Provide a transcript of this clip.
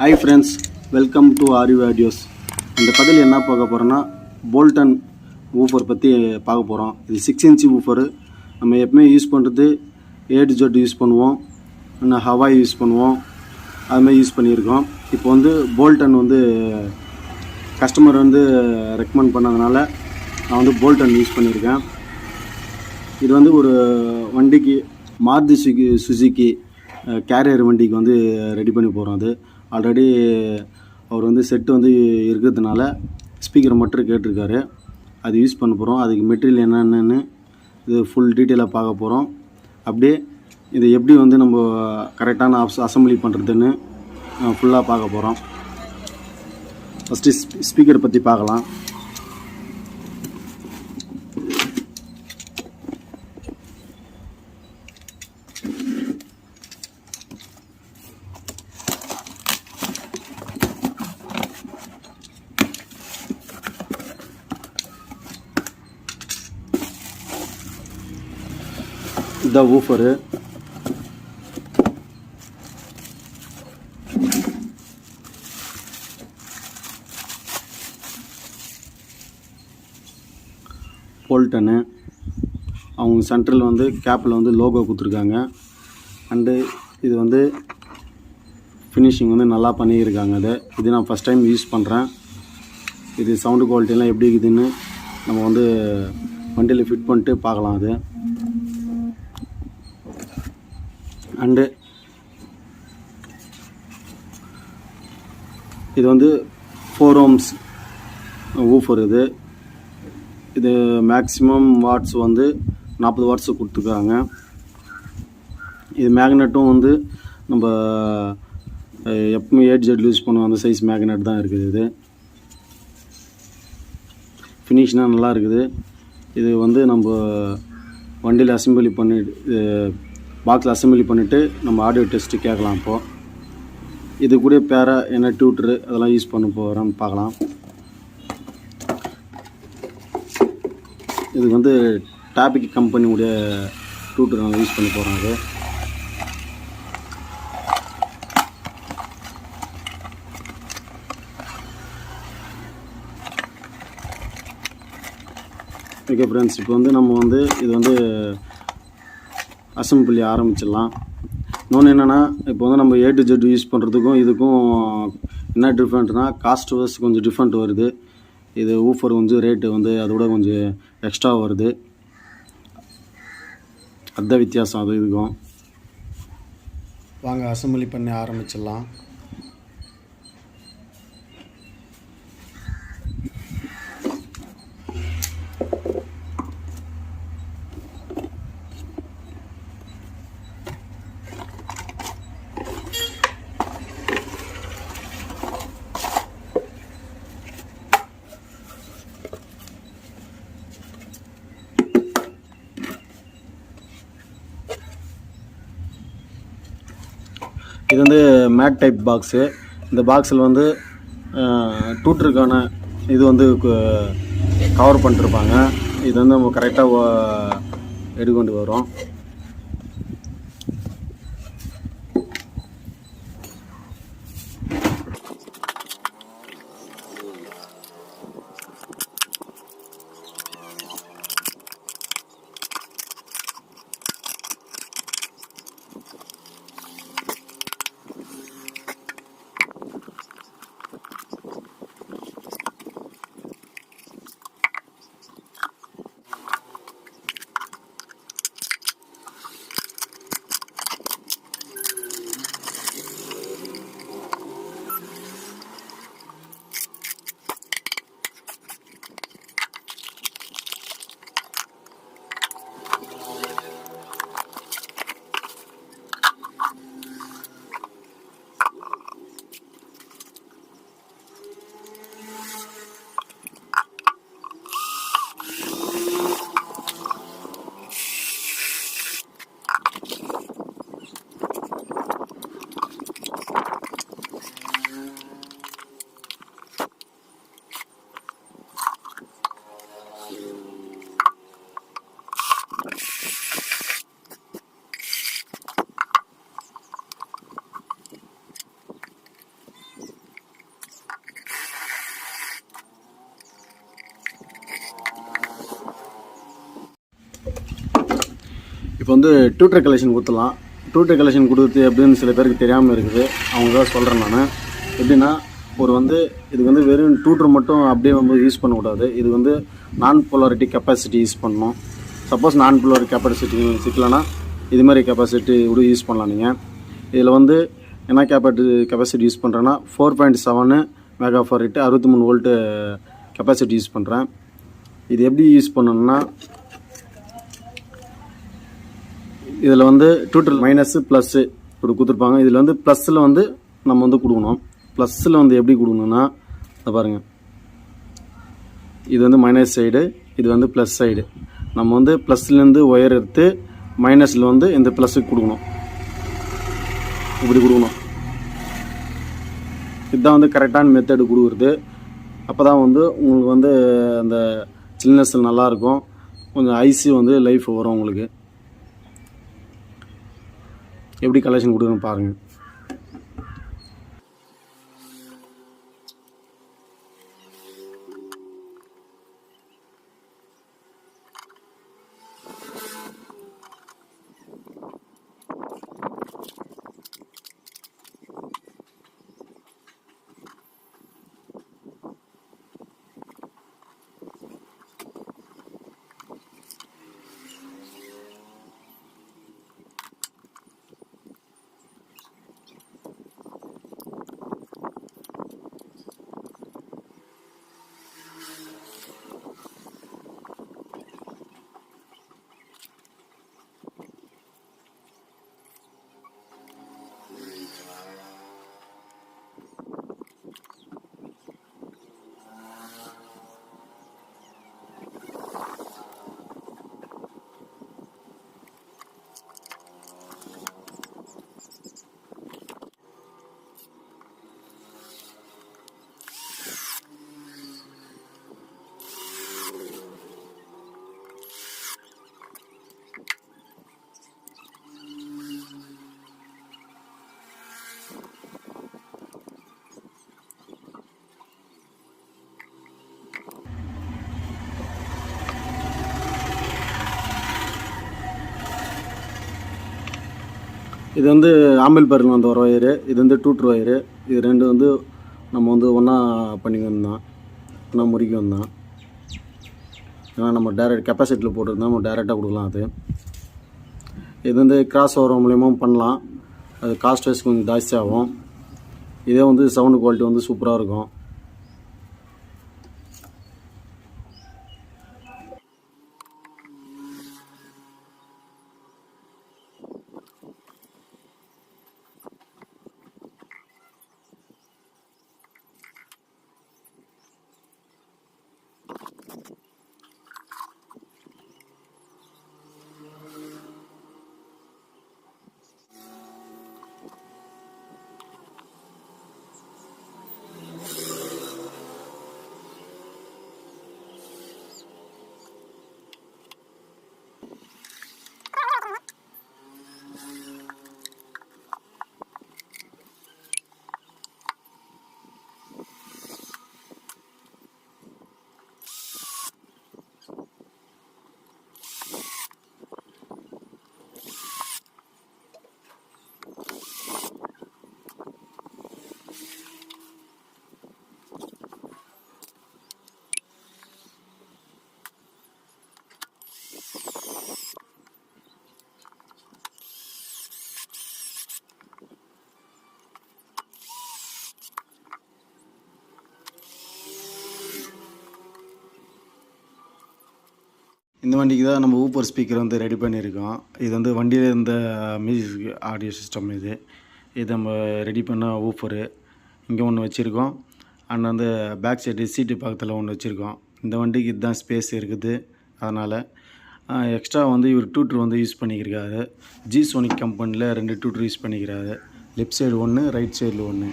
Hi friends, welcome to RU Audios. இந்த பதில் என்ன பார்க்க போகிறோன்னா போல்டன் ஊஃபர் பற்றி பார்க்க போகிறோம். இது 6 இன்ச் ஊஃபரு. நம்ம எப்பவுமே யூஸ் பண்ணுறது A to Z யூஸ் பண்ணுவோம், இன்னும் ஹவாய் யூஸ் பண்ணுவோம், அதுமாதிரி யூஸ் பண்ணியிருக்கோம். இப்போ வந்து போல்டன் வந்து கஸ்டமர் வந்து ரெக்கமெண்ட் பண்ணதுனால நான் வந்து போல்டன் யூஸ் பண்ணியிருக்கேன். இது வந்து ஒரு வண்டிக்கு மாருதி சுசுகி கேரியர் வண்டிக்கு வந்து ரெடி பண்ணி போகிறோம். அது ஆல்ரெடி அவர் வந்து செட்டு வந்து இருக்கிறதுனால ஸ்பீக்கரை மட்டும் கேட்டிருக்காரு. அது யூஸ் பண்ண போகிறோம். அதுக்கு மெட்டீரியல் என்னென்னு இது ஃபுல் டீட்டெயிலாக பார்க்க போகிறோம். அப்படியே இதை எப்படி வந்து நம்ம கரெக்டான அசம்பிளி பண்ணுறதுன்னு ஃபுல்லாக பார்க்க போகிறோம். ஃபஸ்ட்டு ஸ்பீக்கரை பற்றி பார்க்கலாம். இந்த ஊஃபரு போல்டனு அவங்க சென்ட்ரல் வந்து கேப்பில் வந்து லோகோ கொடுத்துருக்காங்க. அண்டு இது வந்து ஃபினிஷிங் வந்து நல்லா பண்ணியிருக்காங்க. இது நான் ஃபஸ்ட் டைம் யூஸ் பண்ணுறேன். இது சவுண்டு குவாலிட்டிலாம் எப்படி இருக்குதுன்னு நம்ம வந்து வண்டியில் ஃபிட் பண்ணிட்டு பார்க்கலாம். அது அண்டு இது வந்து 4 ohms ஊஃபர். இது மேக்ஸிமம் வாட்ஸ் வந்து 40 வாட்ஸு கொடுத்துருக்காங்க. இது மேக்னெட்டும் வந்து நம்ம எப்பவுமே A to Z யூஸ் பண்ணுவோம் அந்த சைஸ் மேக்னெட் தான் இருக்குது. இது ஃபினிஷ்னால் நல்லா இருக்குது. இது வந்து நம்ம வண்டியில் அசம்பிளி பண்ணிட்டு பாக்ஸில் அசம்பிளி பண்ணிவிட்டு நம்ம ஆடியோ டெஸ்ட்டு கேட்கலாம். இப்போது இது கூட பேராக என்ன டியூட்ரு அதெல்லாம் யூஸ் பண்ண போகிறோன்னு பார்க்கலாம். இது வந்து டாபிக் கம்பெனியுடைய டியூட்ரு நாங்கள் யூஸ் பண்ணி போகிறோம். அது ஓகே ஃப்ரெண்ட்ஸ், இப்போ வந்து நம்ம வந்து இது வந்து அசம்பிளி ஆரம்பிச்சிடலாம். இன்னொன்று என்னென்னா, இப்போ வந்து நம்ம A to Z யூஸ் பண்ணுறதுக்கும் இதுக்கும் என்ன டிஃப்ரெண்ட்னா காஸ்ட் வைஸ் கொஞ்சம் டிஃப்ரெண்ட் வருது. இது ஊஃபர் கொஞ்சம் ரேட்டு வந்து அதோட கொஞ்சம் எக்ஸ்ட்ரா வருது. அதுதான் வித்தியாசம். அது இதுக்கும் வாங்க அசம்பிளி பண்ணி ஆரம்பிச்சிடலாம். இது வந்து மேட் டைப் பாக்ஸு. இந்த பாக்ஸில் வந்து டூட்டருக்கான இது வந்து கவர் பண்ணிருப்பாங்க. இது வந்து நம்ம கரெக்டாக எடுக்கொண்டு வரும். இப்போ வந்து டியூட்டர் கலெக்ஷன் கொடுத்துடலாம். டியூட்டர் கலெக்ஷன் கொடுத்து எப்படின்னு சில பேருக்கு தெரியாமல் இருக்குது. அவங்க தான் சொல்கிறேன் நான். எப்படின்னா இது வந்து வெறும் டியூட்டர் மட்டும் அப்படியே வந்து யூஸ் பண்ணக்கூடாது. இது வந்து நான் போலாரிட்டி கெப்பாசிட்டி யூஸ் பண்ணணும். சப்போஸ் நான் போலாரிட்டி கெப்பாசிட்டி சிக்கலைன்னா இது மாதிரி கெப்பாசிட்டி கூட யூஸ் பண்ணலாம் நீங்கள். இதில் வந்து என்ன கெப்பாசிட்டி யூஸ் பண்ணுறேன்னா 4.7 mega farad 63 volt capacity use பண்ணுறேன். இது எப்படி யூஸ் பண்ணணும்னா இதில் வந்து டியூட்டர் மைனஸு ப்ளஸ்ஸு இப்படி கொடுத்துருப்பாங்க. இதில் வந்து ப்ளஸ்ஸில் வந்து நம்ம வந்து கொடுக்கணும். ப்ளஸ்ஸில் வந்து எப்படி கொடுக்கணுன்னா அதை பாருங்கள். இது வந்து மைனஸ் சைடு, இது வந்து ப்ளஸ் சைடு. நம்ம வந்து ப்ளஸ்லேருந்து ஒயர் எடுத்து மைனஸில் வந்து இந்த ப்ளஸ்ஸுக்கு கொடுக்கணும். இப்படி கொடுக்கணும். இதுதான் வந்து கரெக்டான மெத்தடு கொடுக்குறது. அப்போ தான் வந்து உங்களுக்கு வந்து அந்த சில்னஸ் நல்லாயிருக்கும். கொஞ்சம் ஐசி வந்து லைஃப் வரும் உங்களுக்கு. எப்படி கலெக்ஷன் கொடுக்குறேன்னு பாருங்கள். இது வந்து ஆம்பிள் பேரில் வந்து ஒரு ஒயரு, இது வந்து டியூட்டர் ஒயரு. இது ரெண்டு வந்து நம்ம வந்து ஒன்றா பண்ணி வந்தோம், ஒன்றா முறுக்கி வந்தோம். ஏன்னா நம்ம டேரெக்ட் கெப்பாசிட்டியில் போட்டுருந்தோம், நம்ம டேரெக்டாக கொடுக்கலாம். இது வந்து கிராஸ் ஓவர் மூலியமாக பண்ணலாம். அது காஸ்ட் வைஸ் கொஞ்சம் ஜாஸ்தி ஆகும். இதே வந்து சவுண்டு குவாலிட்டி வந்து சூப்பராக இருக்கும். இந்த வண்டிக்கு தான் நம்ம ஊப்பர் ஸ்பீக்கர் வந்து ரெடி பண்ணியிருக்கோம். இது வந்து வண்டியில் இருந்த மியூசிக் ஆடியோ சிஸ்டம் இது நம்ம ரெடி பண்ண ஊப்பரு இங்கே ஒன்று வச்சுருக்கோம். அண்ட் வந்து பேக் சைடு சீட்டு பக்கத்தில் ஒன்று வச்சுருக்கோம். இந்த வண்டிக்கு இதுதான் ஸ்பேஸ் இருக்குது. அதனால் எக்ஸ்ட்ரா வந்து இவர் டியூட்டர் வந்து யூஸ் பண்ணிக்கிறாரு. ஜி சோனிக் கம்பெனியில் 2 டியூட்டர் யூஸ் பண்ணிக்கிறாரு. லெஃப்ட் சைடு ஒன்று, ரைட் சைடில் ஒன்று.